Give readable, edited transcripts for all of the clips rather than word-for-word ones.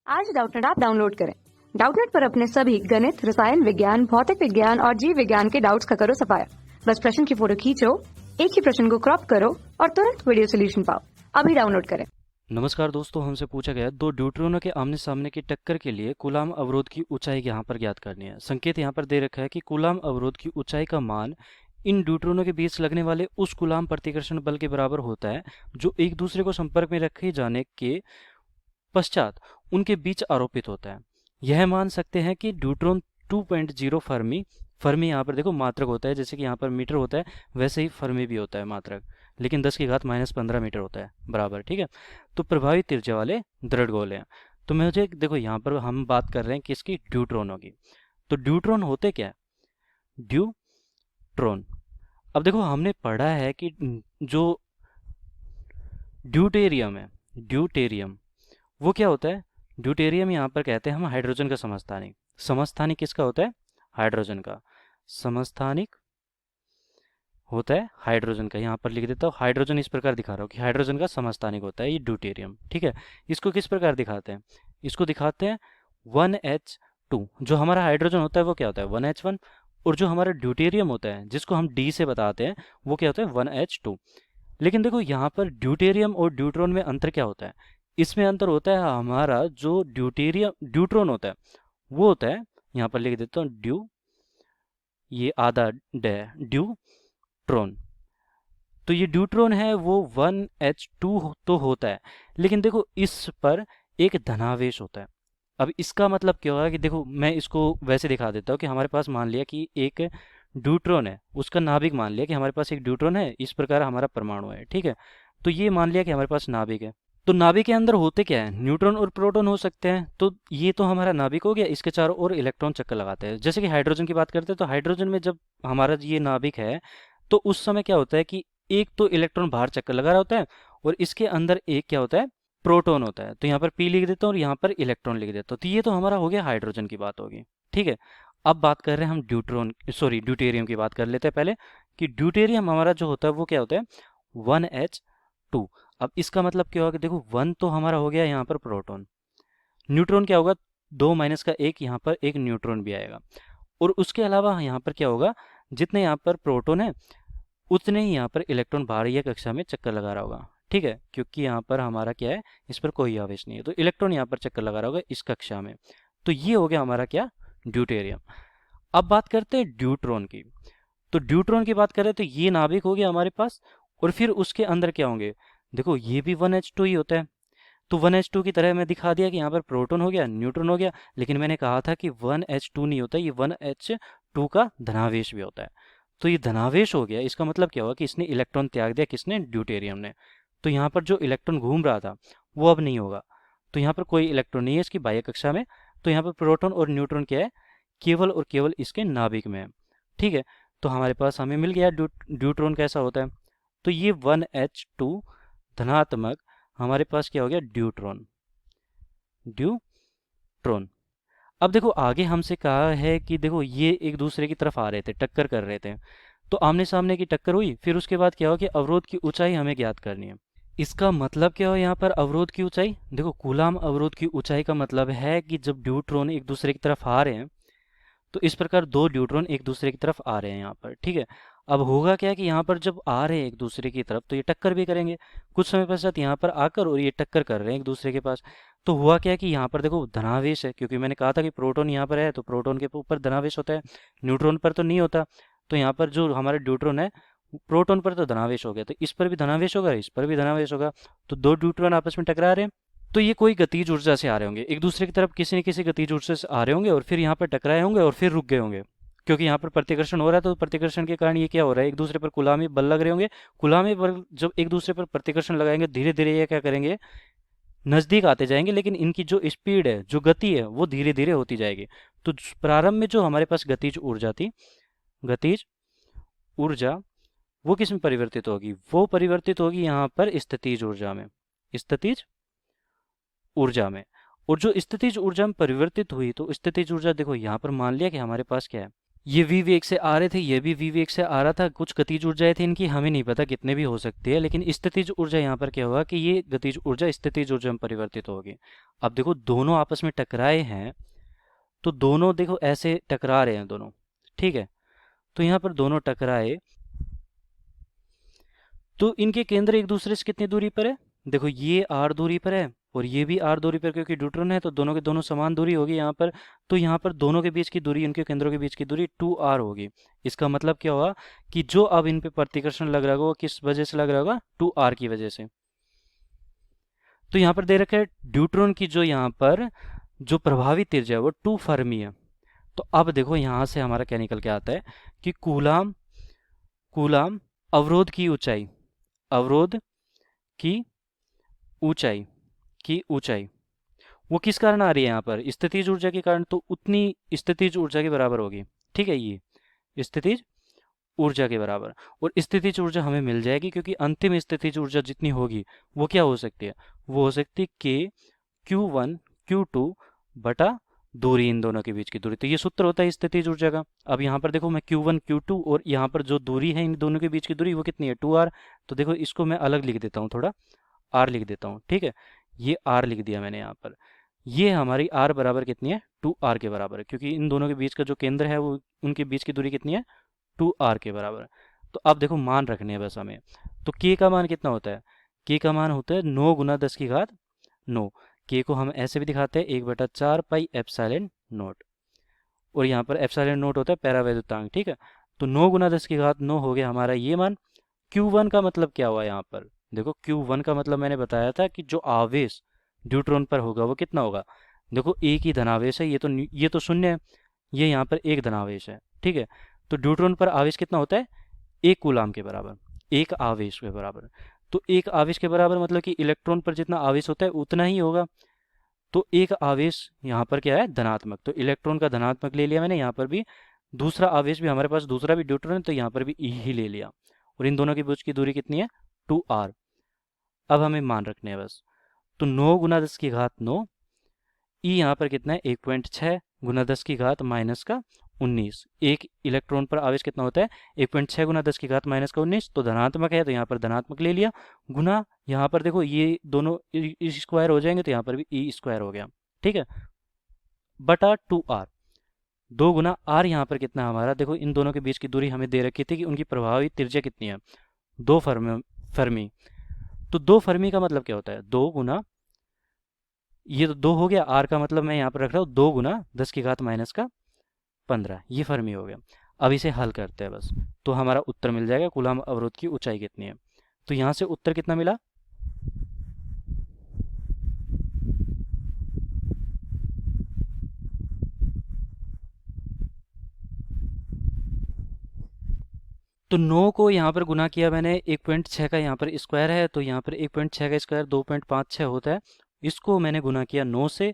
आज Doubtnut app download करें। Doubtnut पर अपने सभी गणित, रसायन विज्ञान, भौतिक विज्ञान और जीव विज्ञान के डाउट्स का करो सफाया। बस प्रश्न की फोटो खींचो, एक ही प्रश्न को क्रॉप करो और तुरंत वीडियो सोल्यूशन पाओ। अभी डाउनलोड करें। नमस्कार दोस्तों, हमसे पूछा गया दो ड्यूट्रॉनों के आमने सामने की टक्कर के लिए कूलाम अवरोध की ऊंचाई यहाँ पर ज्ञात करनी है। संकेत यहाँ पर दे रखा है कि कूलाम अवरोध की ऊंचाई का मान इन ड्यूट्रॉनों के बीच लगने वाले उस कूलाम प्रतिकर्षण बल के बराबर होता है जो एक दूसरे को संपर्क में रखे जाने के पश्चात उनके बीच आरोपित होता है। यह मान सकते हैं कि ड्यूट्रॉन 2.0 फर्मी फर्मी यहाँ पर देखो मात्रक होता है, जैसे कि यहाँ पर मीटर होता है वैसे ही फर्मी भी होता है मात्रक, लेकिन 10⁻⁻15 मीटर होता है बराबर। ठीक है, तो प्रभावी त्रिज्या वाले दृढ़ गोले हैं। तो मुझे देखो यहाँ पर हम बात कर रहे हैं किसकी, ड्यूट्रॉनों की। तो ड्यूट्रॉन होते क्या है, ड्यूट्रॉन। अब देखो हमने पढ़ा है कि जो ड्यूटेरियम है, ड्यूटेरियम वो क्या होता है, ड्यूटेरियम यहाँ पर कहते हैं हम हाइड्रोजन का समस्थानिक। समस्थानिक किसका होता है, हाइड्रोजन का। समस्थानिक होता है हाइड्रोजन का, यहाँ पर लिख देता हूँ हाइड्रोजन, इस प्रकार दिखा रहा हूँ कि हाइड्रोजन का समस्थानिक होता है ये ड्यूटेरियम। ठीक है, इसको किस प्रकार दिखाते हैं, इसको दिखाते हैं 1H2। जो हमारा हाइड्रोजन होता है वो क्या होता है 1H1, और जो हमारा ड्यूटेरियम होता है जिसको हम डी से बताते हैं वो क्या होता है 1H2। लेकिन देखो यहाँ पर ड्यूटेरियम और ड्यूट्रॉन में अंतर क्या होता है, इसमें अंतर होता है हमारा जो ड्यूट्रॉन होता है वो होता है, यहाँ पर लिख देता हूँ ड्यू, ये आधा ड्यूट्रॉन। तो ये ड्यूट्रॉन है वो 1H2 तो होता है, लेकिन देखो इस पर एक धनावेश होता है। अब इसका मतलब क्या होगा कि देखो मैं इसको वैसे दिखा देता हूँ कि हमारे पास मान लिया कि एक ड्यूट्रॉन है, उसका नाभिक मान लिया कि हमारे पास एक ड्यूट्रॉन है, इस प्रकार हमारा परमाणु है। ठीक है, तो ये मान लिया कि हमारे पास नाभिक है। तो नाभिक के अंदर होते क्या है, न्यूट्रॉन और प्रोटॉन हो सकते हैं। तो ये तो हमारा नाभिक हो गया, इसके चारों ओर इलेक्ट्रॉन चक्कर लगाते हैं। जैसे कि हाइड्रोजन की बात करते हैं तो हाइड्रोजन में जब हमारा ये नाभिक है तो उस समय क्या होता है कि एक तो इलेक्ट्रॉन बाहर चक्कर लगा रहा होता है और इसके अंदर एक क्या होता है, प्रोटॉन होता है। तो यहाँ पर पी लिख देता हूँ और यहाँ पर इलेक्ट्रॉन लिख देता हूँ। तो ये तो हमारा हो गया हाइड्रोजन की बात होगी। ठीक है, अब बात कर रहे हैं हम ड्यूटेरियम की बात कर लेते हैं पहले, कि ड्यूटेरियम हमारा जो होता है वो क्या होता है 1H2। अब इसका मतलब क्या होगा, देखो 1 तो हमारा हो गया यहाँ पर प्रोटॉन, न्यूट्रॉन क्या होगा 2 माइनस का 1, यहाँ पर एक न्यूट्रॉन भी आएगा। और उसके अलावा यहाँ पर क्या होगा, जितने यहाँ पर प्रोटॉन है उतने ही यहाँ पर इलेक्ट्रॉन बाहरी कक्षा में चक्कर लगा रहा होगा। ठीक है, क्योंकि यहाँ पर हमारा क्या है, इस पर कोई आवेश नहीं है, तो इलेक्ट्रॉन यहाँ पर चक्कर लगा रहा होगा इस कक्षा में। तो ये हो गया हमारा क्या, ड्यूटेरियम। अब बात करते हैं ड्यूट्रॉन की। तो ड्यूट्रॉन की बात करें तो ये नाभिक हो गया हमारे पास, और फिर उसके अंदर क्या होंगे, देखो ये भी 1H2 ही होता है। तो 1H2 की तरह मैं दिखा दिया कि यहाँ पर प्रोटॉन हो गया, न्यूट्रॉन हो गया, लेकिन मैंने कहा था कि 1H2 नहीं होता, ये 1H2 का धनावेश भी होता है। तो ये धनावेश हो गया, इसका मतलब क्या हुआ कि इसने इलेक्ट्रॉन त्याग दिया, किसने, ड्यूटेरियम ने। तो यहाँ पर जो इलेक्ट्रॉन घूम रहा था वो अब नहीं होगा, तो यहाँ पर कोई इलेक्ट्रॉन नहीं है इसकी बाह्य कक्षा में। तो यहाँ पर प्रोटॉन और न्यूट्रॉन क्या है, केवल और केवल इसके नाभिक में है। ठीक है, तो हमारे पास हमें मिल गया ड्यूट्रॉन कैसा होता है। तो ये 1H2 धनात्मक हमारे पास क्या हो गया, ड्यूट्रॉन। अब देखो आगे हमसे कहा है कि देखो ये एक दूसरे की तरफ आ रहे थे, टक्कर कर रहे थे, तो आमने सामने की टक्कर हुई, फिर उसके बाद क्या हो कि अवरोध की ऊंचाई हमें ज्ञात करनी है। इसका मतलब क्या हो यहाँ पर अवरोध की ऊंचाई, देखो कूलाम अवरोध की ऊंचाई का मतलब है कि जब ड्यूट्रॉन एक दूसरे की तरफ आ रहे हैं, तो इस प्रकार दो न्यूट्रॉन एक दूसरे की तरफ आ रहे हैं यहाँ पर। ठीक है, अब होगा क्या कि यहाँ पर जब आ रहे हैं एक दूसरे की तरफ तो ये टक्कर भी करेंगे, कुछ समय पश्चात यहाँ पर आकर और ये टक्कर कर रहे हैं एक दूसरे के पास। तो हुआ क्या कि यहाँ पर देखो धनावेश है, क्योंकि मैंने कहा था कि प्रोटॉन यहाँ पर है तो प्रोटॉन के ऊपर धनावेश होता है, न्यूट्रॉन पर तो नहीं होता। तो यहाँ पर जो हमारा न्यूट्रॉन है प्रोटॉन पर तो धनावेश हो गया, तो इस पर भी धनावेश होगा, इस पर भी धनावेश होगा। तो दो न्यूट्रॉन आपस में टकरा रहे हैं, तो ये कोई गतिज ऊर्जा से आ रहे होंगे एक दूसरे की तरफ, किसी न किसी गतिज ऊर्जा से आ रहे होंगे और फिर यहाँ पर टकराए होंगे और फिर रुक गए होंगे, क्योंकि यहाँ पर प्रतिकर्षण हो रहा है। तो प्रतिकर्षण के कारण ये क्या हो रहा है, एक दूसरे पर कुलामी बल लग रहे होंगे। कुलामी बल जब एक दूसरे पर प्रतिकर्षण लगाएंगे धीरे धीरे ये क्या करेंगे, नज़दीक आते जाएंगे, लेकिन इनकी जो स्पीड है, जो गति है वो धीरे धीरे होती जाएगी। तो प्रारंभ में जो हमारे पास गतिज ऊर्जा थी, गतिज ऊर्जा वो किस में परिवर्तित होगी, वो परिवर्तित होगी यहाँ पर स्थितिज ऊर्जा में, स्थितिज ऊर्जा में। और जो स्थितिज ऊर्जा में परिवर्तित हुई, तो स्थितिज ऊर्जा देखो यहाँ पर मान लिया कि हमारे पास क्या है, ये वी वेग से आ रहे थे, ये भी वी वेग से आ रहा था। कुछ गतिज ऊर्जाएं थी इनकी, हमें नहीं पता कितने भी हो सकती है, लेकिन स्थितिज ऊर्जा यहाँ पर क्या हुआ कि ये गतिज ऊर्जा स्थितिज ऊर्जा में परिवर्तित होगी। अब देखो दोनों आपस में टकराए हैं, तो दोनों देखो ऐसे टकरा रहे हैं दोनों, ठीक है। तो यहाँ पर दोनों टकराए, तो इनके केंद्र एक दूसरे से कितनी दूरी पर है? देखो ये आर दूरी पर है और ये भी आर दूरी पर, क्योंकि ड्यूट्रॉन है तो दोनों के दोनों समान दूरी होगी यहाँ पर। तो यहाँ पर दोनों के बीच की दूरी, इनके केंद्रों के बीच की दूरी 2r होगी। इसका मतलब क्या होगा कि जो अब इन पे प्रतिकर्षण लग रहा होगा वो किस वजह से लग रहा होगा? 2r की वजह से। तो यहाँ पर दे रखा है ड्यूट्रॉन की जो यहाँ पर जो प्रभावी त्रिज्या है वो 2 फर्मी है। तो अब देखो यहाँ से हमारा क्या निकल के आता है कि कूलाम कूलाम अवरोध की ऊंचाई, अवरोध की ऊंचाई की ऊंचाई वो किस कारण आ रही है यहाँ पर? स्थितिज ऊर्जा के कारण, तो उतनी स्थितिज ऊर्जा के बराबर होगी, ठीक है। ये स्थितिज ऊर्जा के बराबर, और स्थितिज ऊर्जा हमें मिल जाएगी क्योंकि अंतिम स्थितिज ऊर्जा जितनी होगी वो क्या हो सकती है? वो हो सकती है के Q1 Q2 बटा दूरी, इन दोनों के बीच की दूरी। तो ये सूत्र होता है स्थितिज ऊर्जा का। अब यहाँ पर देखो मैं Q1 Q2 और यहाँ पर जो दूरी है इन दोनों के बीच की दूरी वो कितनी है? 2r। तो देखो इसको मैं अलग लिख देता हूँ, थोड़ा r लिख देता हूँ, ठीक है। ये r लिख दिया मैंने यहाँ पर। ये हमारी r बराबर कितनी है? 2r के बराबर है, क्योंकि इन दोनों के बीच का जो केंद्र है वो उनके बीच की दूरी कितनी है? 2r के बराबर है। तो अब देखो मान रखने हैं बस हमें। तो k का मान कितना होता है? k का मान होता है 9 गुना 10 की घात 9। k को हम ऐसे भी दिखाते हैं 1/4 पाई एप्सिलॉन नोट, और यहाँ पर एप्सिलॉन नोट होता है पैरावैद्युतांक, ठीक है। तो 9 गुना 10 की घात 9 हो गया हमारा ये मान। Q1 का मतलब क्या हुआ यहाँ पर? देखो Q1 का मतलब मैंने बताया था कि जो आवेश ड्यूट्रॉन पर होगा वो कितना होगा? देखो एक ही धनावेश है, ये तो शून्य है, ये यहाँ पर एक धनावेश है, ठीक है। तो ड्यूट्रॉन पर आवेश कितना होता है? 1 कूलाम के बराबर, एक आवेश के बराबर। तो एक आवेश के बराबर मतलब कि इलेक्ट्रॉन पर जितना आवेश होता है उतना ही होगा। तो एक आवेश यहाँ पर क्या है? धनात्मक। तो इलेक्ट्रॉन का धनात्मक ले लिया मैंने, यहाँ पर भी दूसरा आवेश भी हमारे पास, दूसरा भी ड्यूट्रॉन है, तो यहाँ पर भी ई ही ले लिया। और इन दोनों के बीच की दूरी कितनी है? 2r। अब हमें मान रखने हैं बस। तो 9 गुना 10 की घात 9, ई यहाँ पर कितना है? 1.6 गुना 10 की घात माइनस का 19। एक इलेक्ट्रॉन पर आवेश कितना होता है? 1.6 गुना 10 की घात माइनस का 19। तो धनात्मक है तो यहाँ पर धनात्मक ले लिया, गुना यहाँ पर देखो ये दोनों स्क्वायर हो जाएंगे तो यहाँ पर भी ई स्क्वायर हो गया, ठीक है, बटा 2r। 2 गुना r यहाँ पर कितना है हमारा? देखो इन दोनों के बीच की दूरी हमें दे रखी थी कि उनकी प्रभावी त्रिज्या कितनी है? 2 फर्मी। तो 2 फर्मी का मतलब क्या होता है? 2 गुना, ये तो 2 हो गया, r का मतलब मैं यहाँ पर रख रहा हूँ 2 गुना 10 की घात माइनस का 15, ये फर्मी हो गया। अब इसे हल करते हैं बस, तो हमारा उत्तर मिल जाएगा कूलाम अवरोध की ऊंचाई कितनी है। तो यहाँ से उत्तर कितना मिला? तो 9 को यहाँ पर गुना किया मैंने, 1.6 का यहाँ पर स्क्वायर है तो यहाँ पर 1.6 का स्क्वायर 2.56 होता है। इसको मैंने गुना किया 9 से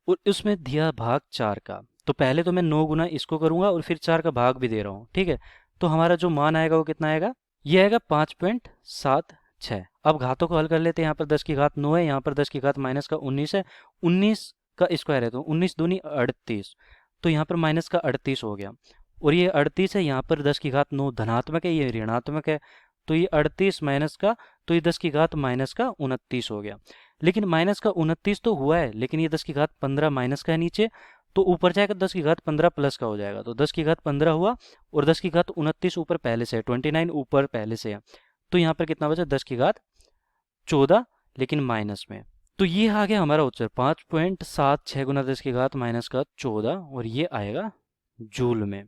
और उसमें दिया भाग 4 का। तो पहले तो मैं 9 गुना इसको करूँगा और फिर 4 का भाग भी दे रहा हूँ, ठीक है। तो हमारा जो मान आएगा वो कितना आएगा? ये आएगा 5.76। अब घातों को हल कर लेते हैं। यहाँ पर 10 की घात 9 है, यहाँ पर 10 की घात माइनस का 19 है, 19 का स्क्वायर है तो 19 दूनी 38। तो यहाँ पर माइनस का 38 हो गया, और ये 38 है, यहाँ पर 10 की घात 9 धनात्मक है, ये ऋणात्मक है। तो ये 38 माइनस का, तो ये 10 की घात माइनस का 29 हो गया। लेकिन माइनस का 29 तो हुआ है, लेकिन ये 10 की घात 15 माइनस का है नीचे, तो ऊपर जाएगा 10 की घात 15 प्लस का हो जाएगा। तो 10 की घात 15 हुआ और 10 की घात 29 ऊपर पहले से है, 29 ऊपर पहले से है। तो यहाँ पर कितना बचा? 10 की घात 14, लेकिन माइनस में। तो ये आ गया हमारा उत्तर 5.76 गुना 10 की घात माइनस का 14, और ये आएगा जूल में।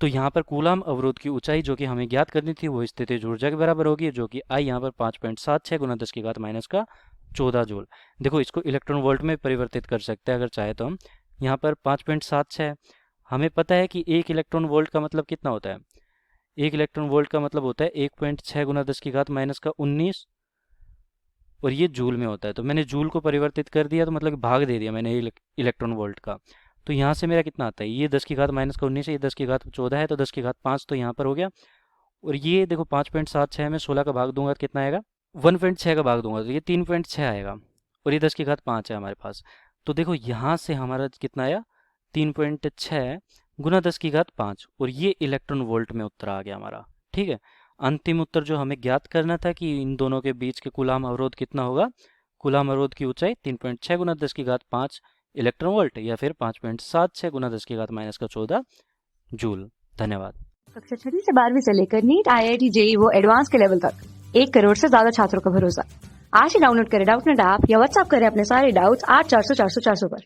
तो यहाँ पर कूलाम अवरोध की ऊंचाई जो कि हमें ज्ञात करनी थी वो स्थितिज ऊर्जा के बराबर होगी, जो कि आई यहाँ पर 5.76 गुना 10 की घात माइनस का 14 जूल। देखो इसको इलेक्ट्रॉन वोल्ट में परिवर्तित कर सकते हैं अगर चाहे तो हम। यहाँ पर 5.76, हमें पता है कि 1 इलेक्ट्रॉन वोल्ट का मतलब कितना होता है? 1 इलेक्ट्रॉन वोल्ट का मतलब होता है 1.6 गुना 10 की घात माइनस का 19, और ये जूल में होता है। तो मैंने जूल को परिवर्तित कर दिया, तो मतलब भाग दे दिया मैंने इलेक्ट्रॉन वोल्ट का। तो यहाँ से मेरा कितना आता है? ये 10 की घात माइनस का 19 है, ये 10 की घात 14 है, तो 10 की घात 5 तो यहाँ पर हो गया। और ये देखो 5.76 में 16 का भाग दूंगा तो कितना आएगा? 1.6 का भाग दूंगा तो ये 3.6 आएगा, और ये 10 की घात 5 है हमारे पास। तो देखो यहाँ से हमारा कितना आया? 3.6 गुना 10 की घात 5 और ये इलेक्ट्रॉन वोल्ट में उत्तर आ गया हमारा। ठीक है, अंतिम उत्तर जो हमें ज्ञात करना था कि इन दोनों के बीच के कूलाम अवरोध कितना होगा, कूलाम अवरोध की ऊंचाई 3.6 गुना 10 की घात 5 इलेक्ट्रॉन वोल्ट या फिर 5.76 गुना 10 की घात -14 जूल। धन्यवाद। कक्षा 6 से 12वीं से लेकर नीट, IIT, JEE वो एडवांस के लेवल तक 1 करोड़ से ज्यादा छात्रों का भरोसा। आज ही डाउनलोड करें डाउटनेट ऐप या व्हाट्सएप करें अपने सारे डाउट्स 8400 400 400 पर।